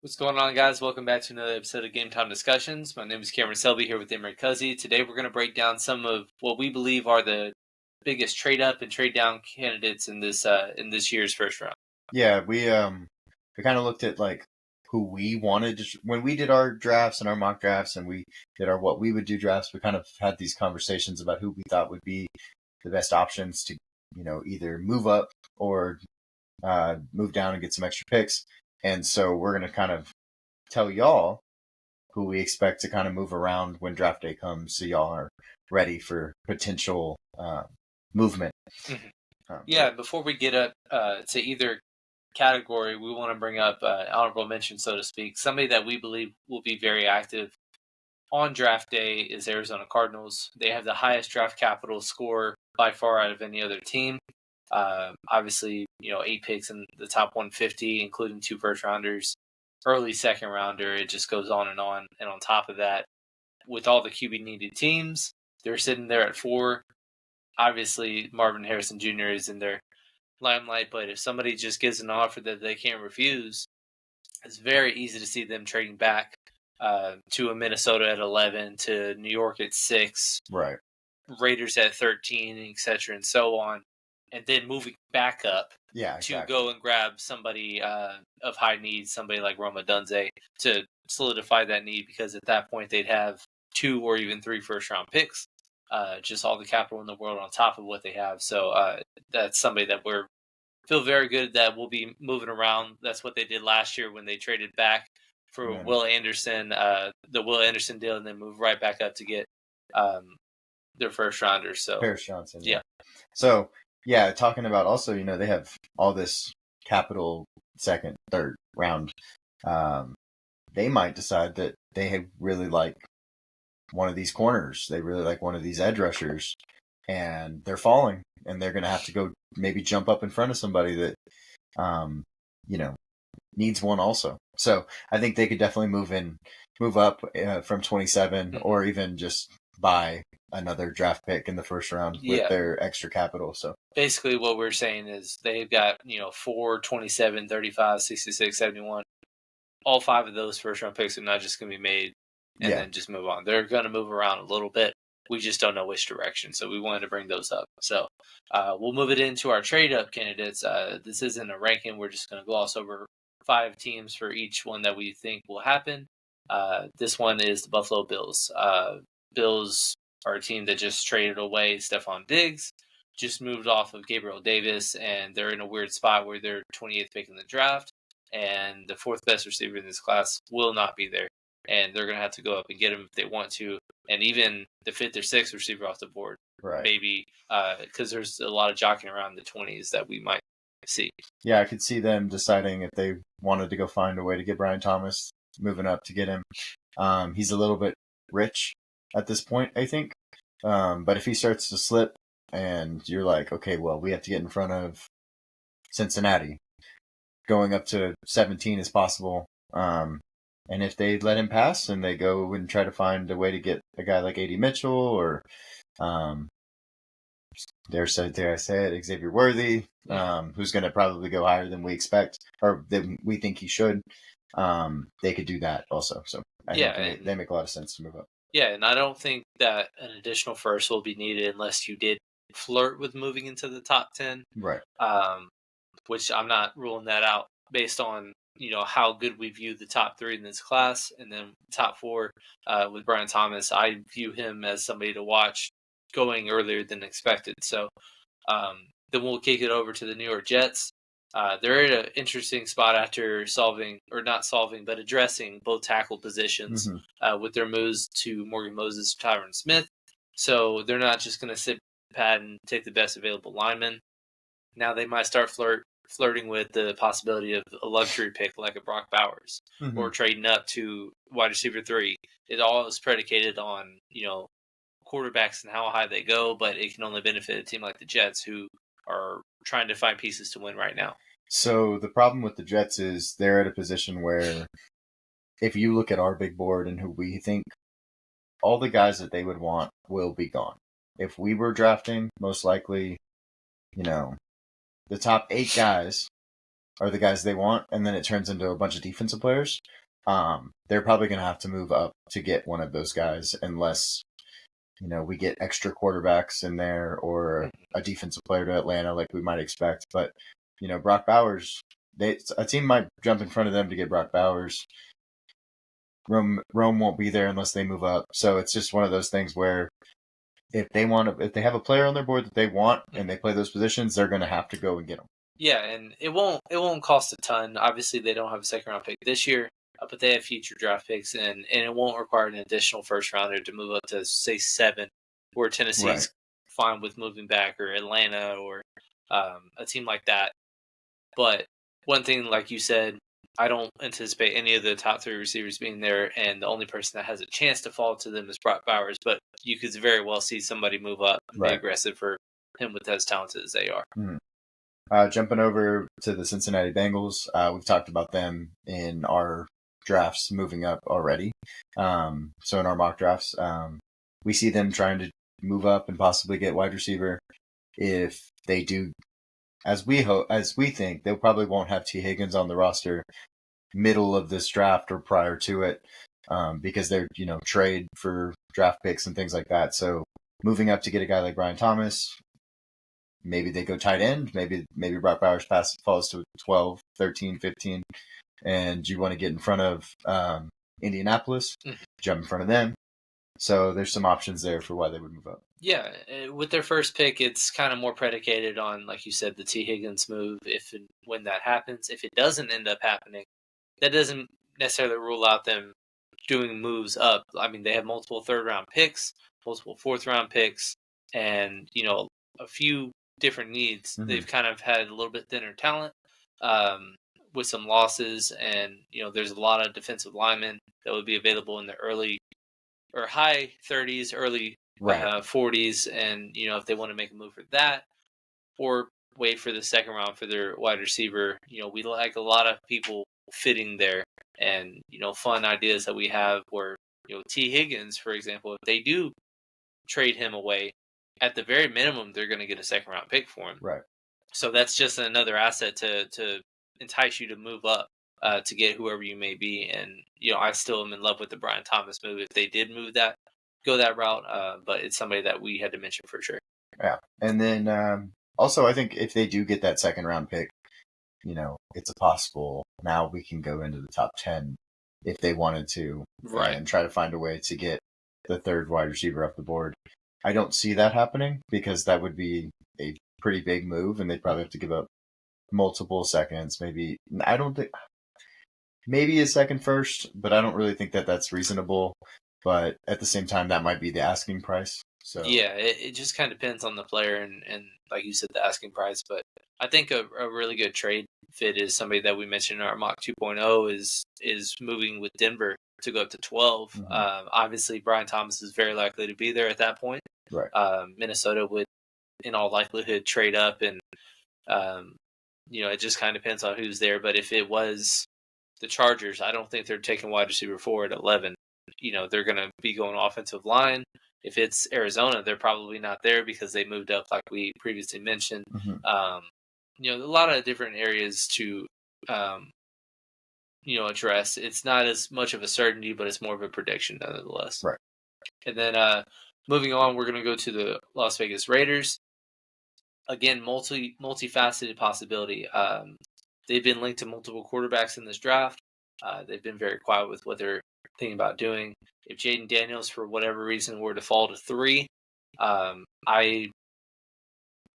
What's going on, guys? Welcome back to another episode of Game Time Discussions. My name is Cameron Selby here with Emery Cuzzy. Today we're going to break down some of what we believe are the biggest trade up and trade down candidates in this year's first round. Yeah, we kind of looked at like who we wanted when we did our drafts and our mock drafts, and we did our what we would do drafts. We kind of had these conversations about who we thought would be the best options to either move up or move down and get some extra picks. And so we're going to kind of tell y'all who we expect to kind of move around when draft day comes, so y'all are ready for potential movement. Yeah, before we get up to either category, we want to bring up honorable mention, so to speak. Somebody that we believe will be very active on draft day is Arizona Cardinals. They have the highest draft capital score by far out of any other team. Obviously, 8 picks in the top 150, including 2 first rounders, early second rounder. It just goes on. And on top of that, with all the QB needed teams, they're sitting there at 4. Obviously, Marvin Harrison Jr. is in their limelight, but if somebody just gives an offer that they can't refuse, it's very easy to see them trading back to a Minnesota at 11, to New York at 6, Right. Raiders at 13, etc., and so on. And then moving back up to go and grab somebody of high need, somebody like Roma Dunze, to solidify that need, because at that point they'd have 2 or even 3 first-round picks, just all the capital in the world on top of what they have. So that's somebody that we feel very good that we'll be moving around. That's what they did last year when they traded back for Will Anderson, the Will Anderson deal, and then moved right back up to get their first rounder. So Paris Johnson. Yeah. So yeah, talking about also, they have all this capital second, third round. They might decide that they really like one of these corners. They really like one of these edge rushers, and they're falling, and they're going to have to go maybe jump up in front of somebody that, needs one also. So I think they could definitely move up from 27, or even just buy another draft pick in the first round with their extra capital. So basically what we're saying is they've got 4, 27, 35, 66, 71. All 5 of those first round picks are not just going to be made and then just move on. They're going to move around a little bit. We just don't know which direction, so we wanted to bring those up. So we'll move it into our trade up candidates. This isn't a ranking. We're just going to gloss over 5 teams for each one that we think will happen. This one is the Buffalo Bills. Bills are a team that just traded away Stephon Diggs, just moved off of Gabriel Davis, and they're in a weird spot where they're 28th pick in the draft, and the 4th best receiver in this class will not be there, and they're going to have to go up and get him if they want to, and even the 5th or 6th receiver off the board, maybe, because there's a lot of jockeying around the 20s that we might see. Yeah, I could see them deciding if they wanted to go find a way to get Brian Thomas, moving up to get him. He's a little bit rich at this point, I think. But if he starts to slip and you're like, okay, well, we have to get in front of Cincinnati, going up to 17 is possible. And if they let him pass and they go and try to find a way to get a guy like A.D. Mitchell or, dare I say it, Xavier Worthy, who's going to probably go higher than we expect, or than we think he should, they could do that also. So I think they make a lot of sense to move up. Yeah, and I don't think that an additional first will be needed unless you did flirt with moving into the top 10. Right. Which I'm not ruling that out based on, how good we view the top 3 in this class, and then top 4 with Brian Thomas. I view him as somebody to watch going earlier than expected. So then we'll kick it over to the New York Jets. They're in an interesting spot after addressing both tackle positions with their moves to Morgan Moses, Tyron Smith. So they're not just going to sit pat and take the best available lineman. Now they might start flirting with the possibility of a luxury pick like a Brock Bowers, or trading up to wide receiver 3. It all is predicated on, quarterbacks and how high they go, but it can only benefit a team like the Jets, who are trying to find pieces to win right now. So the problem with the Jets is they're at a position where, if you look at our big board and who we think, all the guys that they would want will be gone. If we were drafting, most likely, the top 8 guys are the guys they want, and then it turns into a bunch of defensive players, they're probably going to have to move up to get one of those guys unless, we get extra quarterbacks in there or a defensive player to Atlanta like we might expect. But, Brock Bowers, a team might jump in front of them to get Brock Bowers. Rome won't be there unless they move up. So it's just one of those things where if they have a player on their board that they want and they play those positions, they're going to have to go and get them. Yeah, and it won't cost a ton. Obviously, they don't have a second round pick this year, but they have future draft picks, and it won't require an additional first rounder to move up to say 7, where Tennessee's fine with moving back, or Atlanta, or a team like that. But one thing, like you said, I don't anticipate any of the top 3 receivers being there, and the only person that has a chance to fall to them is Brock Bowers. But you could very well see somebody move up and be aggressive for him with as talented as they are. Mm-hmm. Jumping over to the Cincinnati Bengals, we've talked about them in our drafts moving up already. So in our mock drafts, we see them trying to move up and possibly get wide receiver. If they do, as we think, they probably won't have T. Higgins on the roster middle of this draft or prior to it, because they're trade for draft picks and things like that. So moving up to get a guy like Brian Thomas. Maybe they go tight end. Maybe Brock Bowers falls to 12, 13, 15, and you want to get in front of Indianapolis, jump in front of them. So there's some options there for why they would move up. Yeah, with their first pick, it's kind of more predicated on, like you said, the T. Higgins move, if and when that happens. If it doesn't end up happening, that doesn't necessarily rule out them doing moves up. I mean, they have multiple third-round picks, multiple fourth-round picks, and, a few different needs. Mm-hmm. They've kind of had a little bit thinner talent with some losses, and there's a lot of defensive linemen that would be available in the early or high 30s, early 40s, and if they want to make a move for that or wait for the second round for their wide receiver, we like a lot of people fitting there, and fun ideas that we have where T. Higgins, for example, if they do trade him away, at the very minimum, they're going to get a second round pick for him. Right. So that's just another asset to entice you to move up to get whoever you may be. And, I still am in love with the Brian Thomas move if they did go that route. But it's somebody that we had to mention for sure. Yeah. And then also, I think if they do get that second round pick, it's a possible now we can go into the top 10 if they wanted to, and try to find a way to get the third wide receiver off the board. I don't see that happening because that would be a pretty big move, and they'd probably have to give up multiple seconds. Maybe a second first, but I don't really think that that's reasonable. But at the same time, that might be the asking price. So yeah, it just kind of depends on the player and like you said, the asking price. But I think a really good trade fit is somebody that we mentioned in our mock 2.0 is moving with Denver to go up to 12. Mm-hmm. Obviously, Brian Thomas is very likely to be there at that point. Right. Minnesota would, in all likelihood, trade up, and it just kind of depends on who's there. But if it was the Chargers, I don't think they're taking wide receiver 4 at 11. They're going to be going offensive line. If it's Arizona, they're probably not there because they moved up, like we previously mentioned. Mm-hmm. A lot of different areas to address. It's not as much of a certainty, but it's more of a prediction nonetheless. Right. And then moving on, we're going to go to the Las Vegas Raiders. Again, multifaceted possibility. They've been linked to multiple quarterbacks in this draft. They've been very quiet with what they're thinking about doing. If Jaden Daniels, for whatever reason, were to fall to 3, I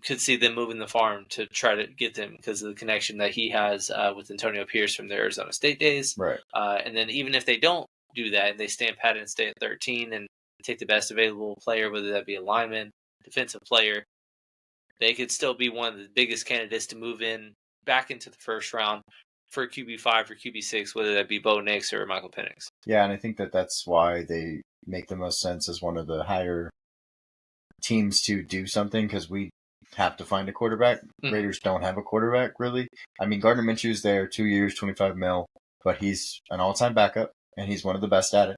could see them moving the farm to try to get them because of the connection that he has with Antonio Pierce from the Arizona State days. Right. And then even if they don't do that and they stand pat and stay at 13 and take the best available player, whether that be a lineman, defensive player, they could still be one of the biggest candidates to move in back into the first round for QB5 or QB6, whether that be Bo Nix or Michael Penix. Yeah, and I think that's why they make the most sense as one of the higher teams to do something, because we have to find a quarterback. Mm-hmm. Raiders don't have a quarterback, really. I mean, Gardner Minshew's there, 2 years, $25 million, but he's an all-time backup, and he's one of the best at it.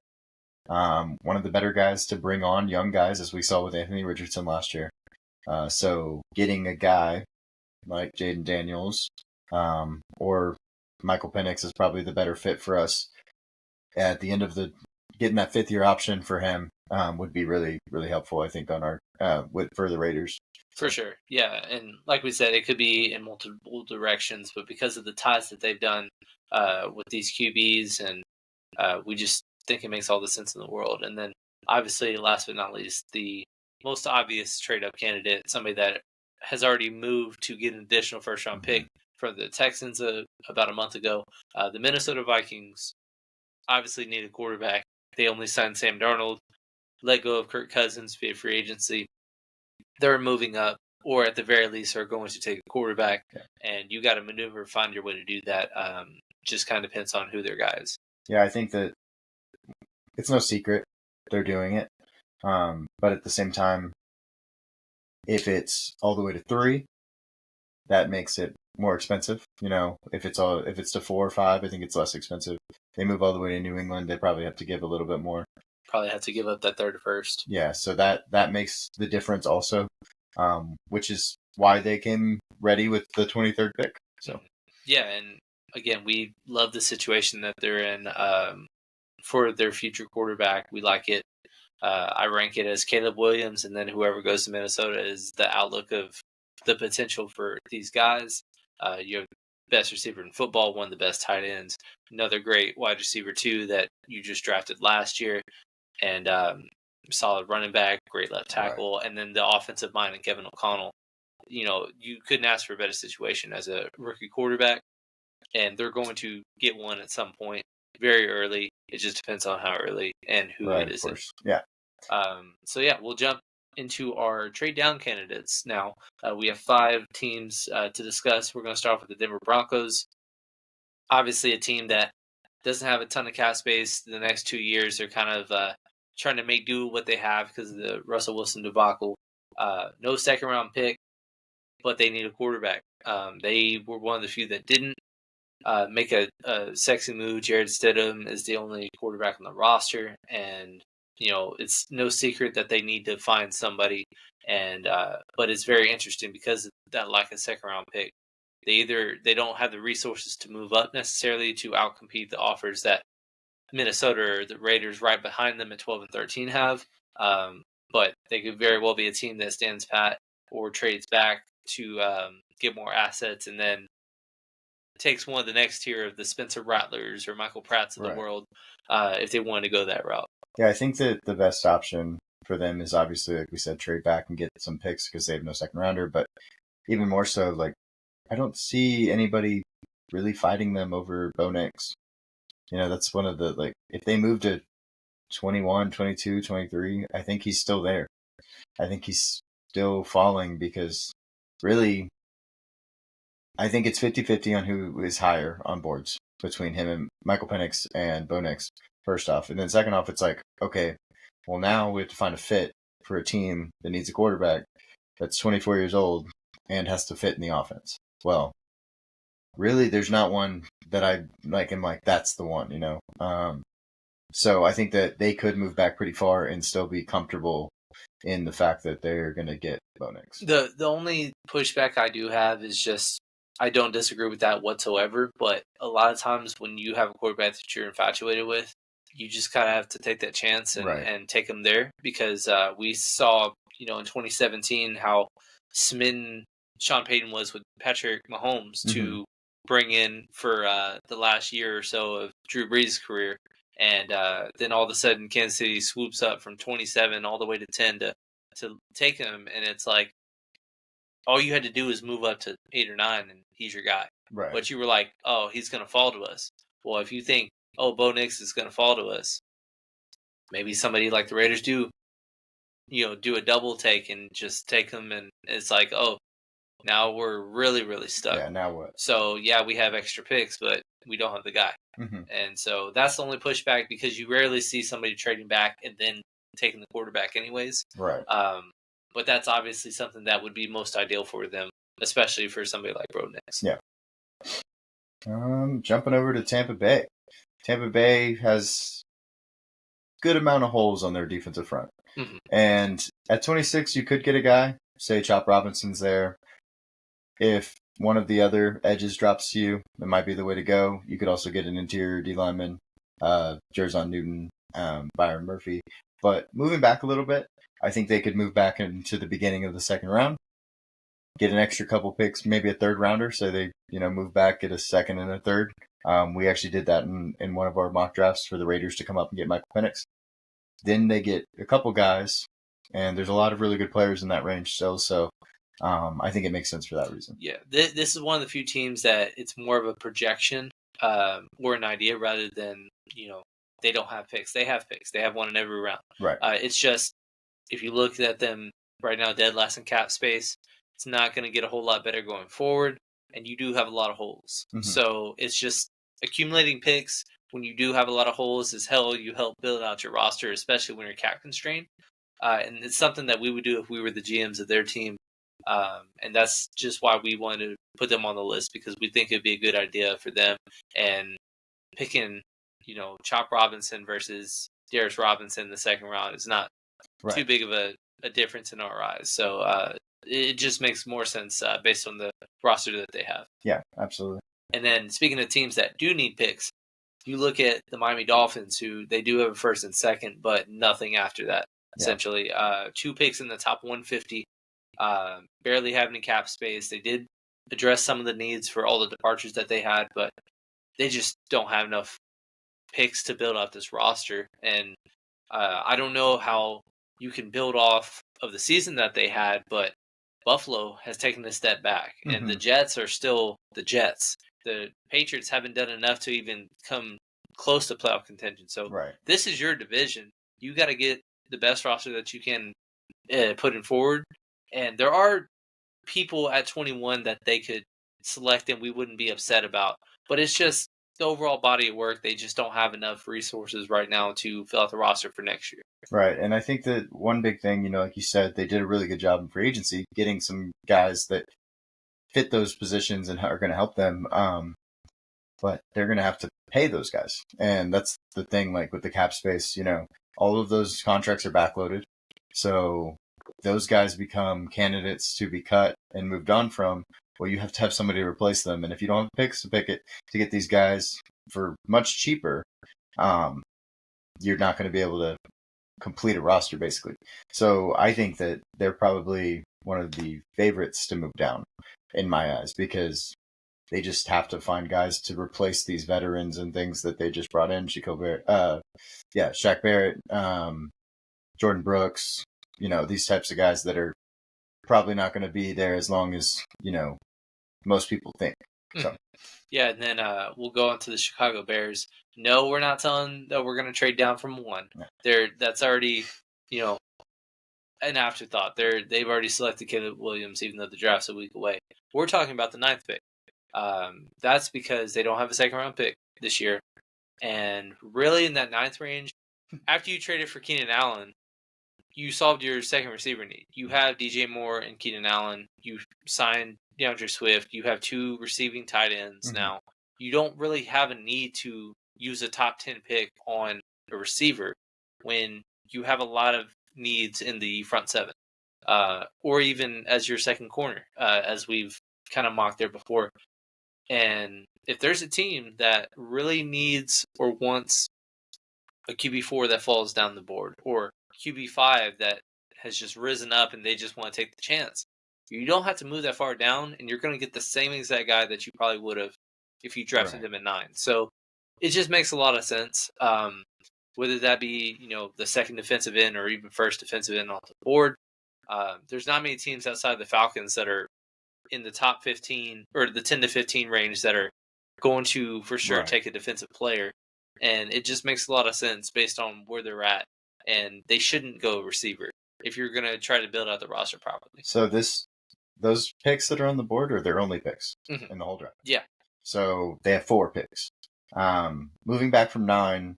One of the better guys to bring on young guys, as we saw with Anthony Richardson last year. So getting a guy like Jaden Daniels or Michael Penix is probably the better fit for us at the end of getting that 5th-year option for him would be really, really helpful, I think, on our for the Raiders. For sure. Yeah. And like we said, it could be in multiple directions, but because of the ties that they've done with these QBs, and we just think it makes all the sense in the world. And then obviously, last but not least, the most obvious trade-up candidate, somebody that has already moved to get an additional first-round pick for the Texans about a month ago. The Minnesota Vikings obviously need a quarterback. They only signed Sam Darnold, let go of Kirk Cousins via free agency. They're moving up, or at the very least are going to take a quarterback, and you got to maneuver, find your way to do that. Just kind of depends on who their guy is. Yeah, I think that it's no secret they're doing it, but at the same time, if it's all the way to 3, that makes it more expensive. If it's to 4 or 5, I think it's less expensive. They move all the way to New England, they probably have to give a little bit more. Probably have to give up that 3rd or 1st. Yeah, so that makes the difference also, which is why they came ready with the 23rd pick. So yeah, and again, we love the situation that they're in for their future quarterback. We like it. I rank it as Caleb Williams, and then whoever goes to Minnesota is the outlook of the potential for these guys. You have the best receiver in football, one of the best tight ends, another great wide receiver too that you just drafted last year, and solid running back, great left tackle, and then the offensive mind and Kevin O'Connell. You couldn't ask for a better situation as a rookie quarterback, and they're going to get one at some point very early. It just depends on how early and who it is. Of course. Yeah. So yeah, we'll jump into our trade down candidates now. We have 5 teams to discuss. We're going to start off with the Denver Broncos. Obviously, a team that doesn't have a ton of cap space in the next 2 years. They're kind of trying to make do with what they have because of the Russell Wilson debacle. No 2nd-round pick, but they need a quarterback. They were one of the few that didn't make a sexy move. Jared Stidham is the only quarterback on the roster, and it's no secret that they need to find somebody. And but it's very interesting because of that lack of 2nd-round pick. They don't have the resources to move up necessarily to outcompete the offers that Minnesota or the Raiders right behind them at 12 and 13 have. But they could very well be a team that stands pat or trades back to get more assets, and then takes one of the next tier of the Spencer Rattlers or Michael Pratts of the world if they wanted to go that route. Yeah, I think that the best option for them is obviously, like we said, trade back and get some picks because they have no 2nd-rounder. But even more so, I don't see anybody really fighting them over Bo Nix. That's one of the, if they move to 21, 22, 23, I think he's still there. I think he's still falling because really, I think it's 50-50 on who is higher on boards between him and Michael Penix and Bo Nix, first off. And then second off, it's okay, well, now we have to find a fit for a team that needs a quarterback that's 24 years old and has to fit in the offense. Well, really, there's not one that I am that's the one, So I think that they could move back pretty far and still be comfortable in the fact that they're going to get Bo Nix. The only pushback I do have is just I don't disagree with that whatsoever, but a lot of times when you have a quarterback that you're infatuated with, you just kind of have to take that chance and take them there because we saw, in 2017 how smitten Sean Payton was with Patrick Mahomes to bring in for the last year or so of Drew Brees' career. And then all of a sudden, Kansas City swoops up from 27 all the way to 10 to take him. And it's like, all you had to do is move up to 8 or 9, and he's your guy. Right. But you were like, oh, he's going to fall to us. Well, if you think, oh, Bo Nix is going to fall to us, maybe somebody like the Raiders do a double take and just take him. And it's like, oh, now we're really, really stuck. Yeah, now what? So, yeah, we have extra picks, but we don't have the guy. And so that's the only pushback because you rarely see somebody trading back and then taking the quarterback anyways. Right. But that's obviously something that would be most ideal for them, especially for somebody like Bo Nix. Yeah. Jumping over to Tampa Bay. Tampa Bay has a good amount of holes on their defensive front. And at 26, you could get a guy. Say Chop Robinson's there. If one of the other edges drops to you, it might be the way to go. You could also get an interior D lineman, Jerzon Newton, Byron Murphy. But moving back a little bit, I think they could move back into the beginning of the second round, get an extra couple picks, maybe a third rounder. So they, move back, get a second and a third. We actually did that in one of our mock drafts for the Raiders to come up and get Michael Penix. Then they get a couple guys, and there's a lot of really good players in that range still. So I think it makes sense for that reason. Yeah, this is one of the few teams that it's more of a projection or an idea rather than, they don't have picks. They have picks. They have one in every round. Right. It's just, if you look at them right now, dead last in cap space, it's not going to get a whole lot better going forward, and you do have a lot of holes. Mm-hmm. So it's just accumulating picks when you do have a lot of holes is you help build out your roster, especially when you're cap constrained. And it's something that we would do if we were the GMs of their team. And that's just why we wanted to put them on the list, because we think it'd be a good idea for them. And picking, Chop Robinson versus Darius Robinson in the second round is not too big of a difference in our eyes. So it just makes more sense based on the roster that they have. Yeah, absolutely. And then speaking of teams that do need picks, you look at the Miami Dolphins, who they do have a first and second, but nothing after that, essentially. 2 picks in the top 150. Barely have any cap space. They did address some of the needs for all the departures that they had, but they just don't have enough picks to build out this roster. And I don't know how you can build off of the season that they had, but Buffalo has taken a step back, and the Jets are still the Jets. The Patriots haven't done enough to even come close to playoff contention. So this is your division. You got to get the best roster that you can put in forward. And there are people at 21 that they could select and we wouldn't be upset about. But it's just the overall body of work. They just don't have enough resources right now to fill out the roster for next year. Right. And I think that one big thing, like you said, they did a really good job in free agency, getting some guys that fit those positions and are going to help them. But they're going to have to pay those guys. And that's the thing, like with the cap space, all of those contracts are backloaded. So those guys become candidates to be cut and moved on from. Well, you have to have somebody to replace them. And if you don't have picks to pick it to get these guys for much cheaper, you're not going to be able to complete a roster, basically. So I think that they're probably one of the favorites to move down in my eyes, because they just have to find guys to replace these veterans and things that they just brought in. Shaq Barrett, Jordan Brooks, these types of guys that are probably not going to be there as long as, most people think. So. Yeah, and then we'll go on to the Chicago Bears. No, we're not telling that we're going to trade down from 1. Yeah. That's already, an afterthought. They've already selected Caleb Williams, even though the draft's a week away. We're talking about the 9th pick. That's because they don't have a second-round pick this year. And really, in that 9th range, after you traded for Keenan Allen, you solved your second receiver need. You have DJ Moore and Keenan Allen. You signed DeAndre Swift. You have 2 receiving tight ends now. You don't really have a need to use a top 10 pick on a receiver when you have a lot of needs in the front 7, or even as your second corner, as we've kind of mocked there before. And if there's a team that really needs or wants a QB4 that falls down the board, or QB5 that has just risen up and they just want to take the chance, you don't have to move that far down, and you're going to get the same exact guy that you probably would have if you drafted him at 9. So it just makes a lot of sense. Whether that be, the second defensive end or even first defensive end off the board. There's not many teams outside the Falcons that are in the top 15 or the 10 to 15 range that are going to for sure take a defensive player. And it just makes a lot of sense based on where they're at. And they shouldn't go receiver if you're going to try to build out the roster properly. So those picks that are on the board are their only picks in the whole draft. Yeah. So they have 4 picks. Moving back from 9,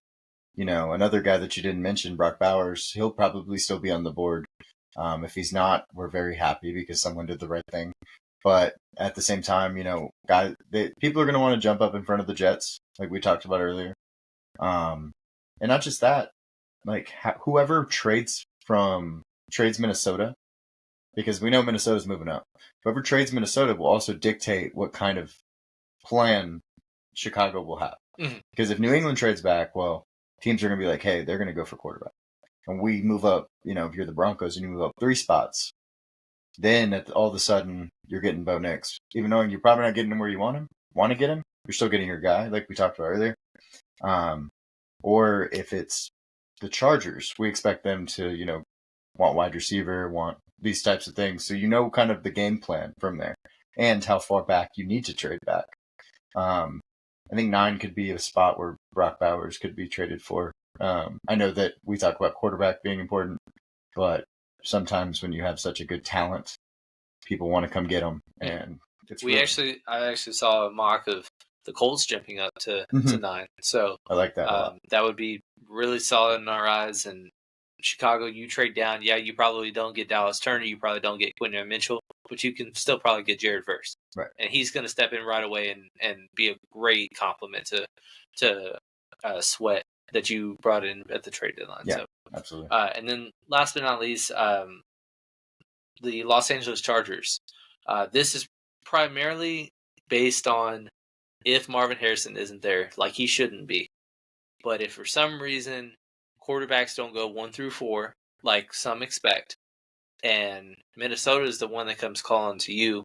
another guy that you didn't mention, Brock Bowers, he'll probably still be on the board. If he's not, we're very happy because someone did the right thing. But at the same time, people are going to want to jump up in front of the Jets, like we talked about earlier. And not just that, like whoever trades Minnesota, because we know Minnesota's moving up. Whoever trades Minnesota will also dictate what kind of plan Chicago will have. Because if New England trades back, well, teams are going to be like, hey, they're going to go for quarterback. And we move up, if you're the Broncos and you move up 3 spots, then all of a sudden you're getting Bo Nix. Even though you're probably not getting him where you want to get him, you're still getting your guy, like we talked about earlier. Or if it's the Chargers, we expect them to, want wide receiver, want these types of things. So kind of the game plan from there and how far back you need to trade back. I think 9 could be a spot where Brock Bowers could be traded for. I know that we talk about quarterback being important, but sometimes when you have such a good talent, people want to come get them. And I actually saw a mock of the Colts jumping up to 9. So I like that a lot. That would be really solid in our eyes. And Chicago, you trade down. Yeah, you probably don't get Dallas Turner. You probably don't get Quinton Mitchell, but you can still probably get Jared Verse. Right. And he's going to step in right away and be a great complement to Sweat that you brought in at the trade deadline. Yeah, so, absolutely. And then last but not least, the Los Angeles Chargers. This is primarily based on if Marvin Harrison isn't there, like he shouldn't be. But if for some reason quarterbacks don't go 1 through 4, like some expect, and Minnesota is the one that comes calling to you,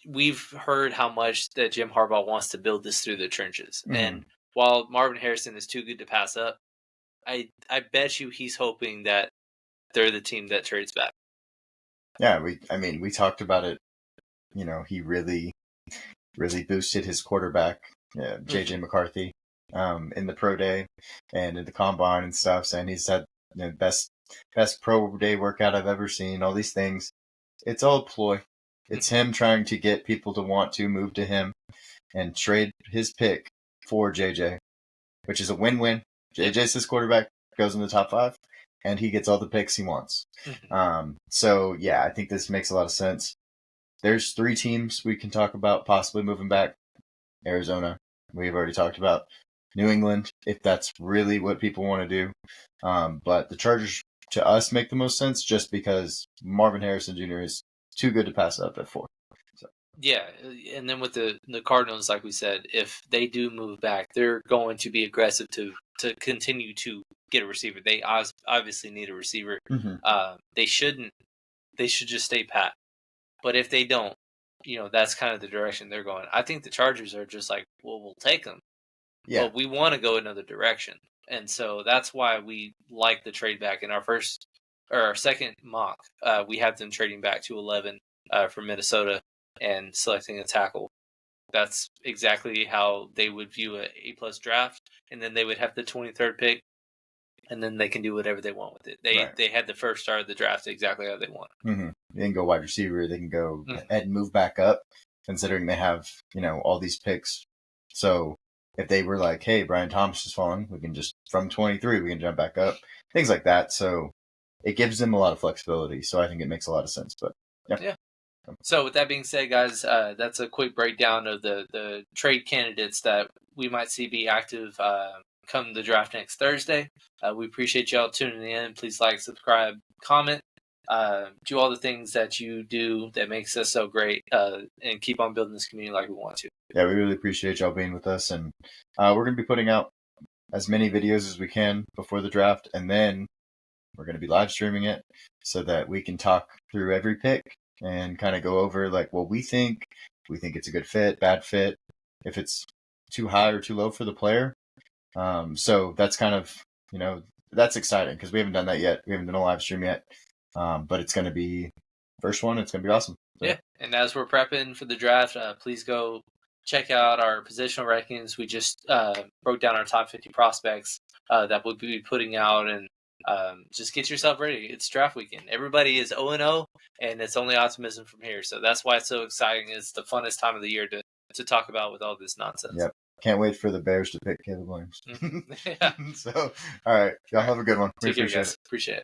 we've heard how much that Jim Harbaugh wants to build this through the trenches. And while Marvin Harrison is too good to pass up, I bet you he's hoping that they're the team that trades back. Yeah, we talked about it. He really boosted his quarterback, JJ McCarthy, in the pro day and in the combine and stuff, saying he's had best pro day workout I've ever seen, all these things. It's all a ploy. It's him trying to get people to want to move to him and trade his pick for JJ, which is a win-win. JJ's his quarterback, goes in the top 5, and he gets all the picks he wants. So, yeah, I think this makes a lot of sense. There's 3 teams we can talk about possibly moving back. Arizona, we've already talked about. New England, if that's really what people want to do. But the Chargers, to us, make the most sense just because Marvin Harrison Jr. is too good to pass up at 4. So. Yeah, and then with the Cardinals, like we said, if they do move back, they're going to be aggressive to continue to get a receiver. They obviously need a receiver. They should just stay pat. But if they don't, that's kind of the direction they're going. I think the Chargers are just like, well, we'll take them. Yeah. But we want to go another direction. And so that's why we like the trade back. In our second mock, we have them trading back to 11 for Minnesota and selecting a tackle. That's exactly how they would view an A+ draft. And then they would have the 23rd pick. And then they can do whatever they want with it. They had the first start of the draft exactly how they want. They can go wide receiver. They can go and move back up, considering they have all these picks. So if they were like, hey, Brian Thomas is falling, we can just from 23 we can jump back up, things like that. So it gives them a lot of flexibility. So I think it makes a lot of sense. But yeah. So with that being said, guys, that's a quick breakdown of the trade candidates that we might see be active come the draft next Thursday. We appreciate y'all tuning in. Please like, subscribe, comment, do all the things that you do that makes us so great, and keep on building this community like we want to. Yeah, we really appreciate y'all being with us, and we're going to be putting out as many videos as we can before the draft, and then we're going to be live streaming it so that we can talk through every pick and kind of go over like what we think it's a good fit, bad fit, if it's too high or too low for the player. So that's kind of, that's exciting because we haven't done that yet. We haven't done a live stream yet. But it's going to be first one. It's going to be awesome. So. Yeah. And as we're prepping for the draft, please go check out our positional rankings. We just broke down our top 50 prospects that we'll be putting out, and just get yourself ready. It's draft weekend. Everybody is 0-0, and it's only optimism from here. So that's why it's so exciting. It's the funnest time of the year to talk about with all this nonsense. Yep. Can't wait for the Bears to pick Caleb Williams. Yeah. So, all right. Y'all have a good one. Take care, guys. Appreciate it.